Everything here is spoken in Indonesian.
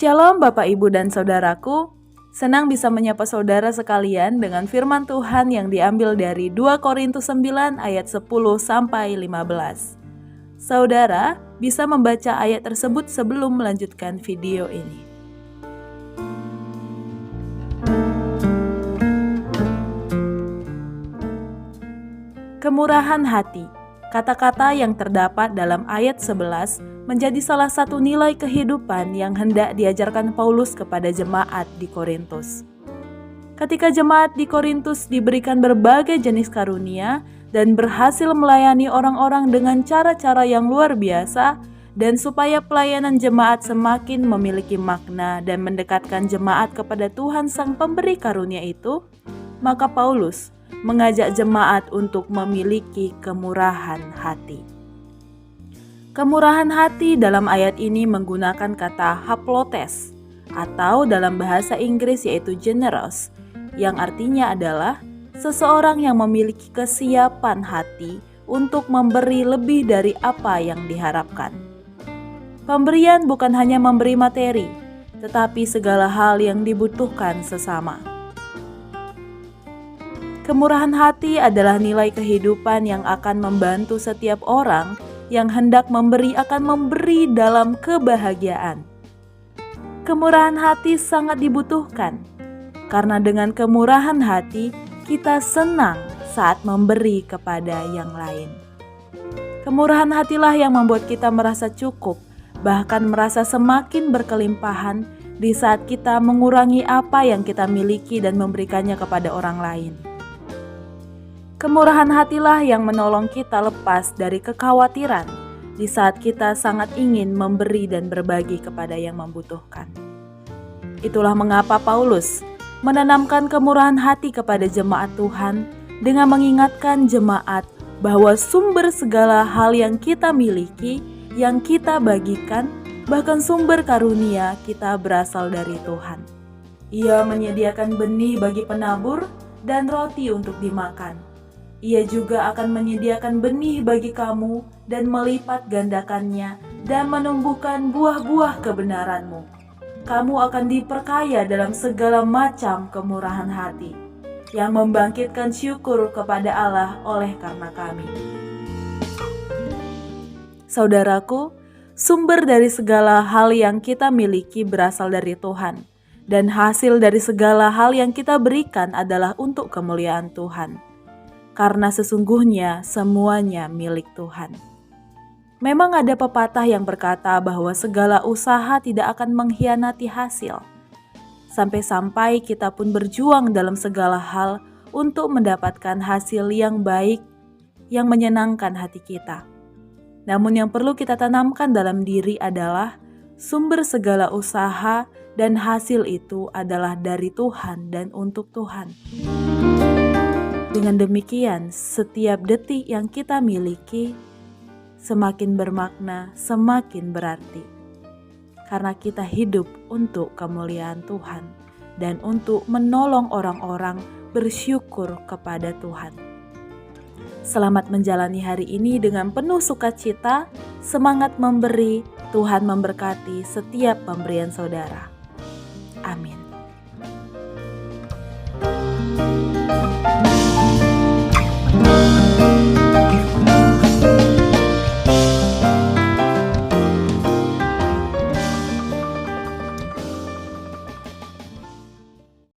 Shalom Bapak Ibu dan Saudaraku, senang bisa menyapa saudara sekalian dengan firman Tuhan yang diambil dari 2 Korintus 9 ayat 10 sampai 15. Saudara bisa membaca ayat tersebut sebelum melanjutkan video ini. Kemurahan hati. Kata-kata yang terdapat dalam ayat 11 menjadi salah satu nilai kehidupan yang hendak diajarkan Paulus kepada jemaat di Korintus. Ketika jemaat di Korintus diberikan berbagai jenis karunia dan berhasil melayani orang-orang dengan cara-cara yang luar biasa, dan supaya pelayanan jemaat semakin memiliki makna dan mendekatkan jemaat kepada Tuhan Sang Pemberi karunia itu, maka Paulus mengajak jemaat untuk memiliki kemurahan hati. Kemurahan hati dalam ayat ini menggunakan kata haplotes atau dalam bahasa Inggris yaitu generous, yang artinya adalah seseorang yang memiliki kesiapan hati untuk memberi lebih dari apa yang diharapkan. Pemberian bukan hanya memberi materi, tetapi segala hal yang dibutuhkan sesama. Kemurahan hati adalah nilai kehidupan yang akan membantu setiap orang yang hendak memberi akan memberi dalam kebahagiaan. Kemurahan hati sangat dibutuhkan, karena dengan kemurahan hati kita senang saat memberi kepada yang lain. Kemurahan hatilah yang membuat kita merasa cukup, bahkan merasa semakin berkelimpahan di saat kita mengurangi apa yang kita miliki dan memberikannya kepada orang lain. Kemurahan hatilah yang menolong kita lepas dari kekhawatiran di saat kita sangat ingin memberi dan berbagi kepada yang membutuhkan. Itulah mengapa Paulus menanamkan kemurahan hati kepada jemaat Tuhan dengan mengingatkan jemaat bahwa sumber segala hal yang kita miliki, yang kita bagikan, bahkan sumber karunia kita berasal dari Tuhan. Ia menyediakan benih bagi penabur dan roti untuk dimakan. Ia juga akan menyediakan benih bagi kamu dan melipat gandakannya dan menumbuhkan buah-buah kebenaranmu. Kamu akan diperkaya dalam segala macam kemurahan hati yang membangkitkan syukur kepada Allah oleh karena kami. Saudaraku, sumber dari segala hal yang kita miliki berasal dari Tuhan, dan hasil dari segala hal yang kita berikan adalah untuk kemuliaan Tuhan. Karena sesungguhnya semuanya milik Tuhan. Memang ada pepatah yang berkata bahwa segala usaha tidak akan mengkhianati hasil. Sampai-sampai kita pun berjuang dalam segala hal untuk mendapatkan hasil yang baik, yang menyenangkan hati kita. Namun yang perlu kita tanamkan dalam diri adalah sumber segala usaha dan hasil itu adalah dari Tuhan dan untuk Tuhan. Dengan demikian, setiap detik yang kita miliki semakin bermakna, semakin berarti. Karena kita hidup untuk kemuliaan Tuhan dan untuk menolong orang-orang bersyukur kepada Tuhan. Selamat menjalani hari ini dengan penuh sukacita, semangat memberi, Tuhan memberkati setiap pemberian saudara.